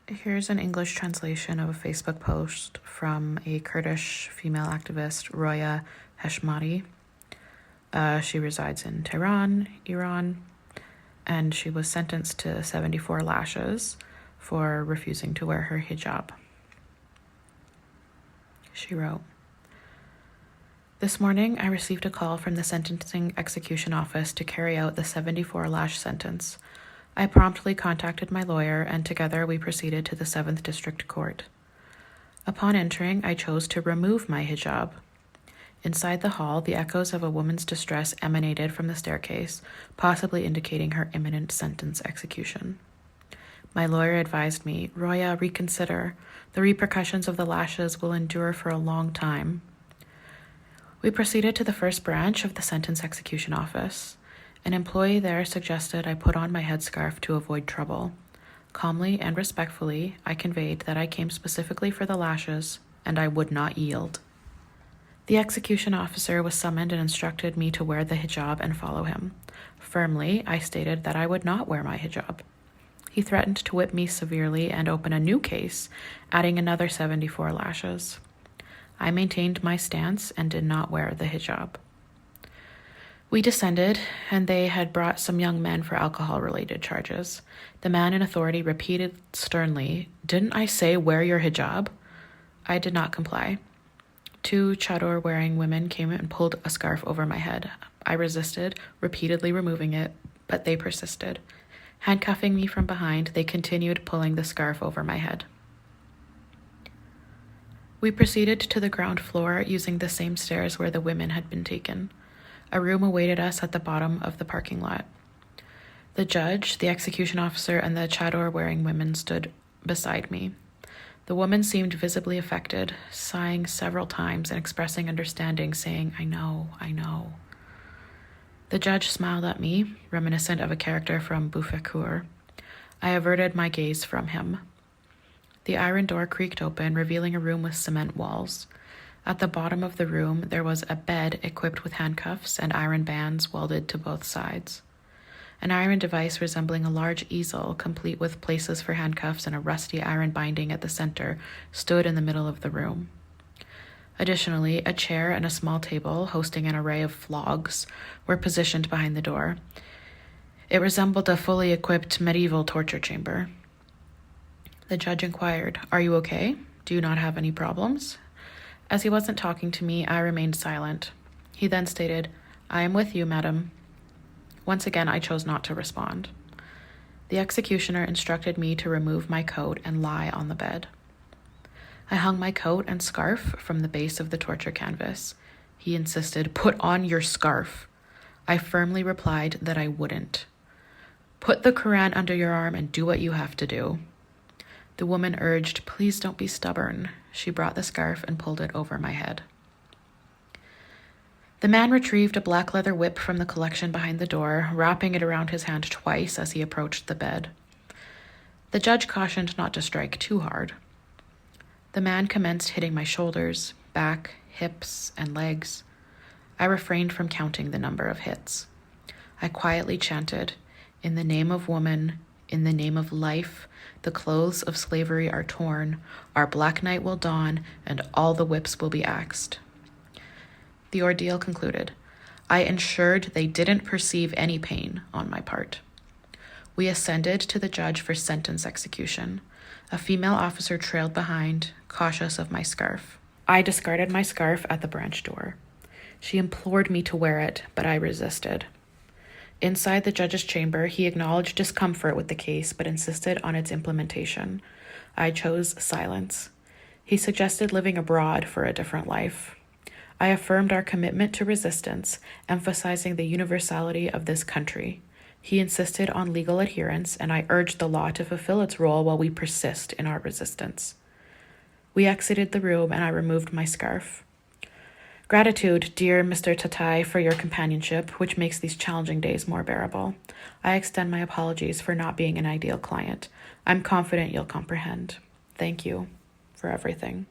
Here's an English translation of a Facebook post from a Kurdish female activist, Roya Heshmati. She resides in Tehran, Iran, and she was sentenced to 74 lashes for refusing to wear her hijab. She wrote, "This morning, I received a call from the sentencing execution office to carry out the 74 lash sentence. I promptly contacted my lawyer, and together we proceeded to the 7th District Court. Upon entering, I chose to remove my hijab. Inside the hall, the echoes of a woman's distress emanated from the staircase, possibly indicating her imminent sentence execution. My lawyer advised me, 'Roya, reconsider. The repercussions of the lashes will endure for a long time.' We proceeded to the first branch of the sentence execution office. An employee there suggested I put on my headscarf to avoid trouble. Calmly and respectfully, I conveyed that I came specifically for the lashes, and I would not yield. The execution officer was summoned and instructed me to wear the hijab and follow him. Firmly, I stated that I would not wear my hijab. He threatened to whip me severely and open a new case, adding another 74 lashes. I maintained my stance and did not wear the hijab. We descended, and they had brought some young men for alcohol-related charges. The man in authority repeated sternly, 'Didn't I say wear your hijab?' I did not comply. 2 chador-wearing women came and pulled a scarf over my head. I resisted, repeatedly removing it, but they persisted. Handcuffing me from behind, they continued pulling the scarf over my head. We proceeded to the ground floor using the same stairs where the women had been taken. A room awaited us at the bottom of the parking lot. The judge, the execution officer, and the chador-wearing women stood beside me. The woman seemed visibly affected, sighing several times and expressing understanding, saying, 'I know, I know.' The judge smiled at me, reminiscent of a character from Bouffecourt. I averted my gaze from him. The iron door creaked open, revealing a room with cement walls. At the bottom of the room, there was a bed equipped with handcuffs and iron bands welded to both sides. An iron device resembling a large easel, complete with places for handcuffs and a rusty iron binding at the center, stood in the middle of the room. Additionally, a chair and a small table, hosting an array of flogs, were positioned behind the door. It resembled a fully equipped medieval torture chamber. The judge inquired, 'Are you okay? Do you not have any problems?' As he wasn't talking to me, I remained silent. He then stated, 'I am with you, madam.' Once again, I chose not to respond. The executioner instructed me to remove my coat and lie on the bed. I hung my coat and scarf from the base of the torture canvas. He insisted, 'Put on your scarf.' I firmly replied that I wouldn't. 'Put the Quran under your arm and do what you have to do.' The woman urged, 'Please don't be stubborn.' She brought the scarf and pulled it over my head. The man retrieved a black leather whip from the collection behind the door, wrapping it around his hand twice as he approached the bed. The judge cautioned not to strike too hard. The man commenced hitting my shoulders, back, hips, and legs. I refrained from counting the number of hits. I quietly chanted, 'In the name of woman, in the name of life, the clothes of slavery are torn, our black night will dawn, and all the whips will be axed.' The ordeal concluded. I ensured they didn't perceive any pain on my part. We ascended to the judge for sentence execution. A female officer trailed behind, cautious of my scarf. I discarded my scarf at the branch door. She implored me to wear it, but I resisted. Inside the judge's chamber, he acknowledged discomfort with the case, but insisted on its implementation. I chose silence. He suggested living abroad for a different life. I affirmed our commitment to resistance, emphasizing the universality of this country. He insisted on legal adherence, and I urged the law to fulfill its role while we persist in our resistance. We exited the room, and I removed my scarf. Gratitude, dear Mr. Tatai, for your companionship, which makes these challenging days more bearable. I extend my apologies for not being an ideal client. I'm confident you'll comprehend. Thank you for everything.